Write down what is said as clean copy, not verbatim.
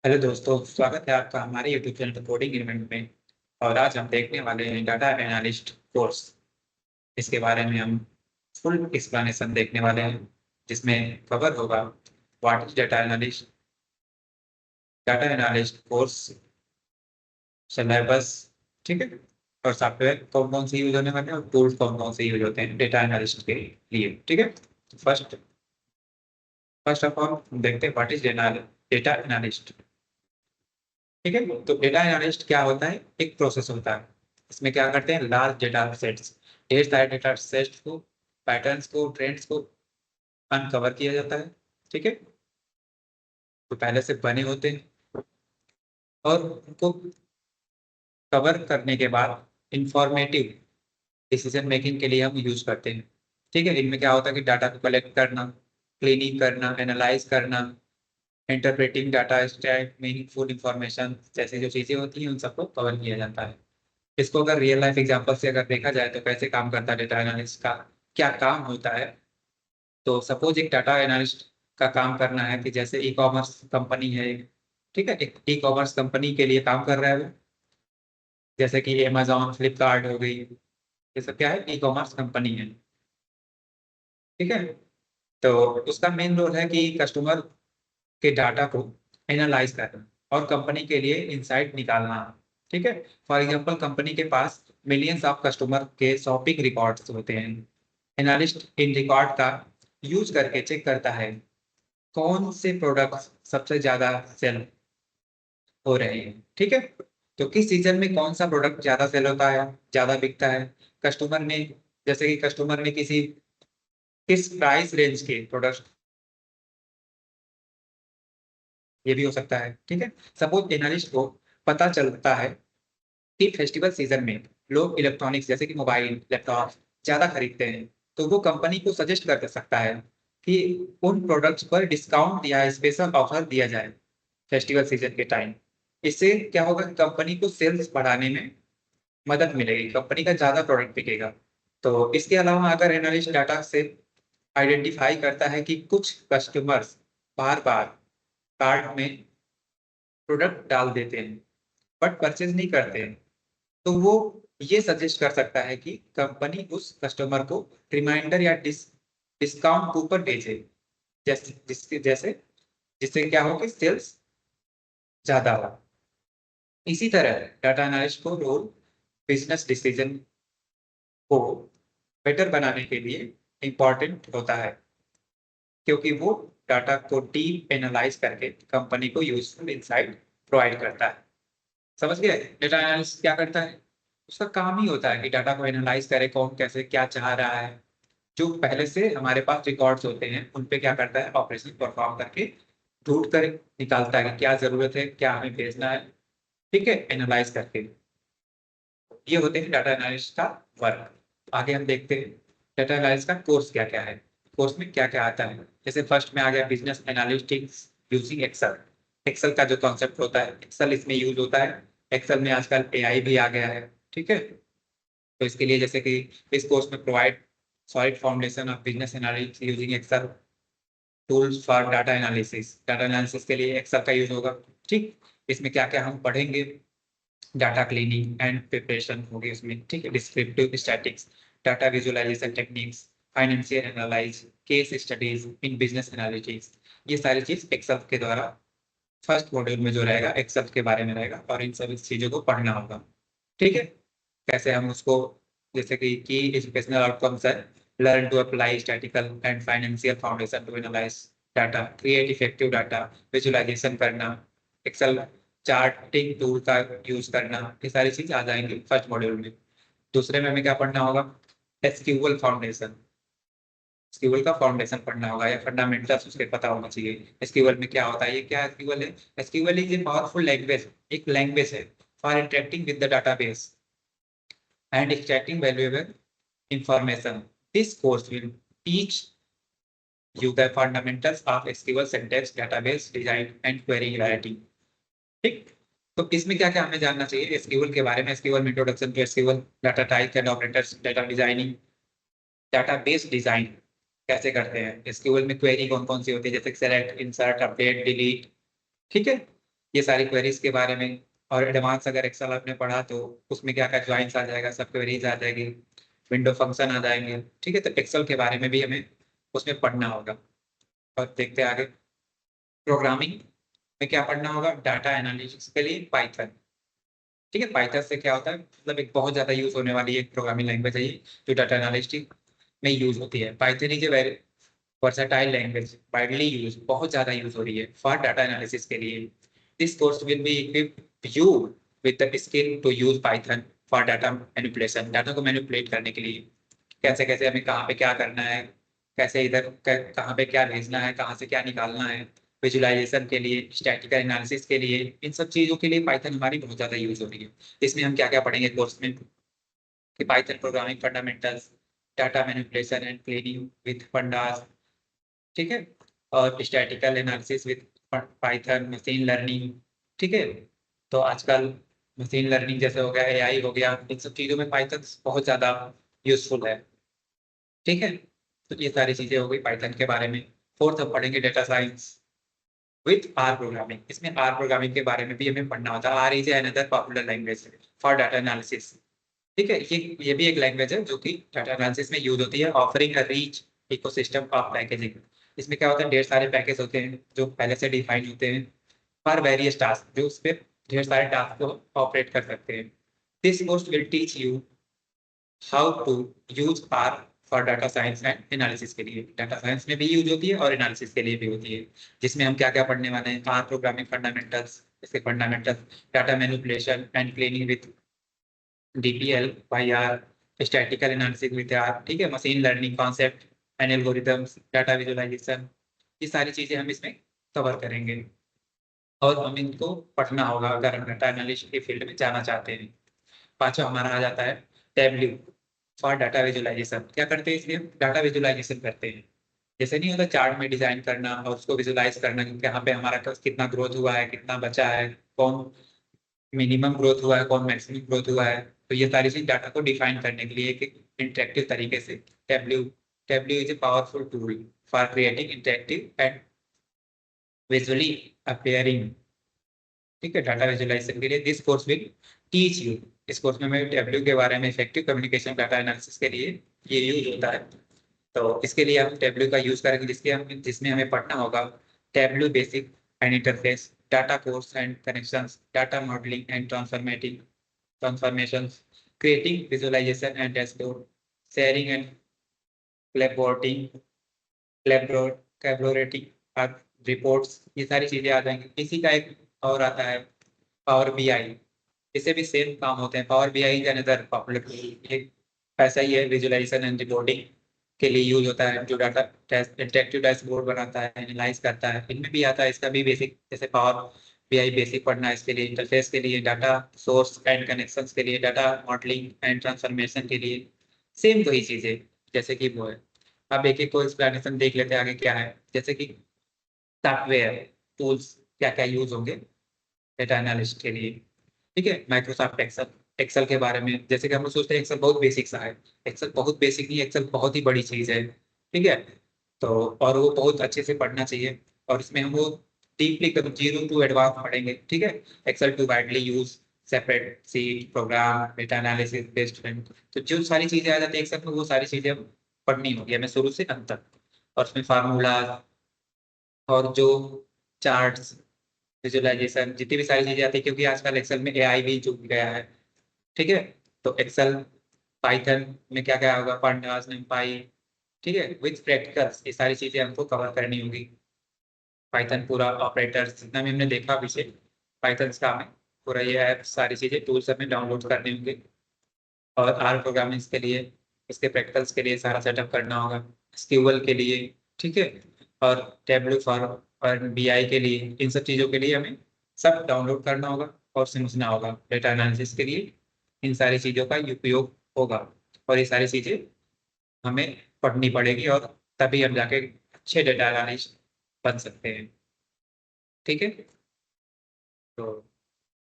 Hello दोस्तों, स्वागत है आपका हमारे यूट्यूब चैनल कोडिंग इवेंट में। और आज हम देखने वाले हैं डाटा एनालिस्ट कोर्स। इसके बारे में हम फुल एक्सप्लेनेशन देखने वाले हैं, जिसमें कवर होगा what is data analyst course syllabus. ठीक है। और सॉफ्टवेयर कौन कौन से यूज होने वाले हैं और टूल्स कौन कौन से यूज होते हैं डेटा एनालिस्ट के लिए। ठीक है। फर्स्ट फर्स्ट ऑफ ऑल देखते हैं व्हाट इज डेटा एनालिस्ट। ठीक है। तो डेटा एनालिस्ट क्या होता है? एक प्रोसेस होता है। इसमें क्या करते हैं, लार्ज डेटा सेट्स, ढेर सारे डेटा सेट्स को, पैटर्न्स को, ट्रेंड्स को अनकवर किया जाता है। ठीक है। तो पहले से बने होते हैं और उनको कवर करने के बाद इंफॉर्मेटिव डिसीजन मेकिंग के लिए हम यूज करते हैं। ठीक है। इनमें क्या होता है कि डाटा को कलेक्ट करना, क्लीनिंग करना, एनालाइज करना, interpreting data, extract meaningful information जैसी जो चीजें होती हैं उन सबको कवर किया जाता है। इसको अगर रियल लाइफ एग्जांपल से अगर देखा जाए तो कैसे काम करता है डेटा एनालिस्ट का, क्या काम होता है। तो सपोज एक डाटा एनालिस्ट का काम करना है कि जैसे ई कॉमर्स कंपनी है एक, ठीक है, एक ई कॉमर्स कंपनी के लिए काम कर रहा है वो। जैसे कि अमेजोन, फ्लिपकार्ट हो गई, ये सब क्या है, ई कॉमर्स कंपनी है। ठीक है। तो उसका मेन रोल है कि कस्टमर के डाटा को एनालाइज करना और कंपनी के लिए इंसाइट निकालना। ठीक है। फॉर एग्जांपल कंपनी के पास मिलियंस ऑफ कस्टमर के शॉपिंग रिकॉर्ड्स होते हैं। एनालिस्ट इन रिकॉर्ड का यूज करके चेक करता है कौन से प्रोडक्ट्स सबसे ज्यादा सेल हो रहे हैं। ठीक है। तो किस सीजन में कौन सा प्रोडक्ट ज्यादा सेल होता है, ज्यादा बिकता है। कस्टमर ने, जैसे कि कस्टमर ने किस प्राइस रेंज के प्रोडक्ट, ये भी हो सकता है। ठीक है। सपोज एनालिस्ट को पता चलता है कि फेस्टिवल सीजन में लोग इलेक्ट्रॉनिक्स जैसे कि मोबाइल, लैपटॉप ज्यादा खरीदते हैं, तो वो कंपनी को सजेस्ट कर सकता है कि उन प्रोडक्ट्स पर डिस्काउंट या स्पेशल ऑफर दिया जाए फेस्टिवल सीजन के टाइम। इससे क्या होगा कि कंपनी को सेल्स बढ़ाने में मदद मिलेगी, कंपनी का ज्यादा प्रोडक्ट बिकेगा। तो इसके अलावा अगर एनालिस्ट डाटा से आइडेंटिफाई करता है कि कुछ कस्टमर्स बार बार कार्ट में प्रोडक्ट डाल देते हैं बट परचेज नहीं करते हैं, तो वो ये सजेस्ट कर सकता है कि कंपनी उस कस्टमर को रिमाइंडर या डिस्काउंट कूपन भेजे, जैसे जिससे क्या हो कि सेल्स ज्यादा हो। इसी तरह डाटा एनालिस्ट को रोल बिजनेस डिसीजन को बेटर बनाने के लिए इंपॉर्टेंट होता है, क्योंकि वो डाटा को डीप एनालाइज करके कंपनी को यूजफुल इंसाइट प्रोवाइड करता है। समझ गए डेटा एनालिस्ट क्या करता है? उसका काम ही होता है कि डाटा को एनालाइज करे, कौन कैसे क्या चाह रहा है। जो पहले से हमारे पास रिकॉर्ड्स होते हैं उन पे क्या करता है, ऑपरेशन परफॉर्म करके ढूंढ कर निकालता है कि क्या जरूरत है, क्या हमें भेजना है। ठीक है, एनालाइज करके। ये होते हैं डाटा एनालिस्ट का वर्क। आगे हम देखते हैं डाटा एनालिस्ट का कोर्स क्या क्या है, कोर्स में क्या क्या आता है। जैसे फर्स्ट में आ गया business analytics using Excel. Excel का जो कॉन्सेप्ट होता है, एक्सेल इसमें यूज होता है। एक्सेल में आजकल एआई भी आ गया है। ठीक है। तो इसके लिए जैसे कि इस कोर्स में provide solid foundation of business analytics using Excel, tools for data analysis. Data analysis के लिए एक्सेल का यूज होगा। ठीक। इसमें क्या क्या हम पढ़ेंगे, डाटा क्लीनिंग एंड प्रिपरेशन होगी उसमें। ठीक है। Descriptive statics, data visualization techniques, financial analyze, case studies in business analytics, ये सारी चीज एक्सेल के द्वारा फर्स्ट मॉड्यूल में जो रहेगा एक्सेल के बारे में रहेगा और इन सभी चीजों को पढ़ना होगा। ठीक है। कैसे हम उसको, जैसे कि की एजुकेशनल आउटकम्स है, learn to apply statical and financial foundation to analyze data, create effective data visualization करना, एक्सेल चार्टिंग टूल का यूज करना, ये सारी चीज आ जाएंगी फर्स्ट मॉड्यूल में। दूसरे में हमें क्या पढ़ना होगा, एसक्यूएल फाउंडेशन। एसक्यूएल का फाउंडेशन पढ़ना होगा या फंडामेंटल्स उसके पता होना चाहिए। एसक्यूएल में क्या होता है, ये क्या एसक्यूएल है? SQL is a powerful language, एक लैंग्वेज है for interacting with the database and extracting valuable information. This course will teach you the fundamentals of SQL syntax, database design and query writing. ठीक। तो इसमें क्या क्या हमें जानना चाहिए एसक्यूएल के बारे में। एसक्यूएल में introduction to SQL, data type and operators, data designing, database design कैसे करते हैं। एसक्यूएल में क्वेरी कौन कौन सी होती है, जैसे सेलेक्ट, इंसर्ट, अपडेट, डिलीट। ठीक है। ये सारी क्वेरीज के बारे में। और एडवांस अगर एक्सेल आपने पढ़ा तो उसमें क्या क्या ज्वाइंस आ जाएगा, सब क्वेरीज आ जाएगी, विंडो फंक्शन आ जाएंगे। ठीक है, तो एक्सेल के बारे में भी हमें उसमें पढ़ना होगा। और देखते हैं आगे प्रोग्रामिंग में क्या पढ़ना होगा। डाटा एनालिटिक्स के लिए पाइथन। ठीक है, पाइथन से क्या होता है, मतलब एक बहुत ज्यादा यूज होने वाली एक प्रोग्रामिंग लैंग्वेज है ये, जो डाटा एनालिटिक्स में यूज होती है। Python is a very versatile language, widely use, बहुत ज्यादा यूज हो रही है फॉर डाटा एनालिसिस के लिए। This course will be equip you with the skill to use Python for data manipulation, data को मैनिपुलेट करने के लिए। कैसे कैसे हमें कहाँ पे क्या करना है, कैसे इधर कहाँ पे क्या भेजना है, कहाँ से क्या निकालना है, विजुअलाइजेशन के लिए, स्टैटिकल एनालिसिस के लिए, इन सब चीज़ों के लिए पाइथन हमारी बहुत ज़्यादा यूज हो रही है। इसमें हम क्या क्या पढ़ेंगे कोर्स में कि Python programming fundamentals, data manipulation and cleaning with pandas. ठीक है, और statistical analysis with Python, machine learning. ठीक है, तो आजकल मशीन लर्निंग जैसे हो गया, एआई हो गया, इन सब चीज़ों में पाइथन बहुत ज़्यादा यूजफुल है। ठीक है, तो ये सारी चीजें हो गई पाइथन के बारे में। फोर्थ हम पढ़ेंगे data science with R programming. इसमें आर प्रोग्रामिंग के बारे में भी हमें पढ़ना होता है। R is another popular language for data analysis. ठीक है, ये भी एक लैंग्वेज है जो कि डाटा एनालिसिस में यूज होती है, offering a rich ecosystem of packaging. इसमें क्या होता है, ढेर सारे पैकेज होते हैं जो पहले से डिफाइन होते हैं फॉर वेरियस टास्क, जो उस पर ढेर सारे टास्क को ऑपरेट कर सकते हैं। This course will teach you how to use R for data science and analysis के लिए। डाटा साइंस में भी यूज होती है और एनालिसिस के लिए भी होती है, जिसमें हम क्या क्या पढ़ने वाले हैं। आर प्रोग्रामिंग फंडामेंटल्स, इसके fundamentals, data manipulation and cleaning with DPL by R, statical analysis with R. ठीक है, machine learning concept and algorithms, data visualization, ये सारी चीजें हम इसमें कवर करेंगे और हम इनको पढ़ना होगा अगर हम डाटा एनालिस्ट की फील्ड में जाना चाहते हैं। पांचवा हमारा आ जाता है टेबल्यू फॉर डाटा विजुअलाइजेशन। क्या करते हैं इसमें, डाटा विजुअलाइजेशन करते हैं। जैसे नहीं होता चार्ट में डिजाइन करना और उसको विजुअलाइज करना कि यहाँ पे हमारा कितना ग्रोथ हुआ है, कितना बचा है, कौन मिनिमम ग्रोथ हुआ है, कौन मैक्सिमम ग्रोथ हुआ है। तो ये सारी चीज डाटा को डिफाइन करने के लिए एक इंटरेक्टिव तरीके से tableau. Tableau is a powerful tool for creating interactive and visually appearing. ठीक है, डाटा विजुअलाइजेशन के लिए this course will teach you. इस कोर्स में मैं टेबल्यू के बारे में, इफेक्टिव कम्युनिकेशन डाटा एनालिसिस के लिए ये यूज होता है। तो इसके लिए हम टेबल्यू का यूज करेंगे, जिसमें हमें पढ़ना होगा Tableau basic and interface, data sources and connections, data modelling and transformations, creating visualisation and dashboard, sharing and clapboarding, collaborating reports, ये सारी चीजें आ जाएंगी। इसी का एक और आता है पावर बीआई। इससे भी सेम काम होते हैं। Power BI is another popular tool, एक ऐसा ही है, विजुअलाइजेशन एंड रिपोर्टिंग के लिए यूज होता है, जो डाटा इंटरेक्टिव डैशबोर्ड बनाता है, एनालाइज करता है। इनमें भी आता है, इसका भी बेसिक, जैसे पावर बीआई बेसिक पढ़ना है इसके लिए, इंटरफेस के लिए, डाटा सोर्स एंड कनेक्शंस के लिए, डाटा मॉडलिंग एंड ट्रांसफॉर्मेशन के लिए सेम वही चीजें जैसे कि वो है। अब एक एक को एक्सप्लेनेशन देख लेते हैं आगे क्या है। जैसे कि सॉफ्टवेयर टूल्स क्या क्या यूज होंगे डेटा एनालिस्ट के लिए। ठीक है, माइक्रोसॉफ्ट एक्सेल। एक्सेल के बारे में जैसे कि हम लोग सोचते हैं एक्सेल बहुत बेसिक सा है, एक्सेल बहुत बेसिक नहीं, एक्सेल बहुत ही बड़ी चीज है। ठीक है, तो और वो बहुत अच्छे से पढ़ना चाहिए, और इसमें हम वो डीपली जीरो टू एडवांस पढ़ेंगे। ठीक है, Excel to widely use separate sheet program data analysis based. तो जो सारी चीजें आ जाती है एक्सेल में, वो सारी चीजें हम पढ़नी होगी हमें शुरू से अंत तक। और उसमें फार्मूला और जो चार्ट्स, विजुअलाइजेशन, जितनी भी सारी चीजें आती है, क्योंकि आजकल एक्सेल में एआई भी जुड़ गया है। ठीक है, तो एक्सेल पाइथन में क्या क्या होगा, पांडास numpy। ठीक है, विथ प्रैक्टिकल्स, ये सारी चीजें हमको कवर करनी होगी। पाइथन पूरा ऑपरेटर्स जितना भी हमने देखा पीछे पाइथन का, हमें पूरा ये ऐप सारी चीजें टूल्स हमें डाउनलोड करने होंगे। और आर प्रोग्रामिंग के लिए, इसके प्रैक्टिकल्स के लिए सारा सेटअप करना होगा, स्क्यूएल के लिए। ठीक है, और टेबल्यू फॉर और बीआई के लिए, इन सब चीज़ों के लिए हमें सब डाउनलोड करना होगा और समझना होगा। डेटा एनालिसिस के लिए इन सारी चीज़ों का उपयोग होगा, और ये सारी चीज़ें हमें पढ़नी पड़ेगी, और तभी हम जाके अच्छे डेटा एनालिस्ट बन सकते हैं। ठीक है, तो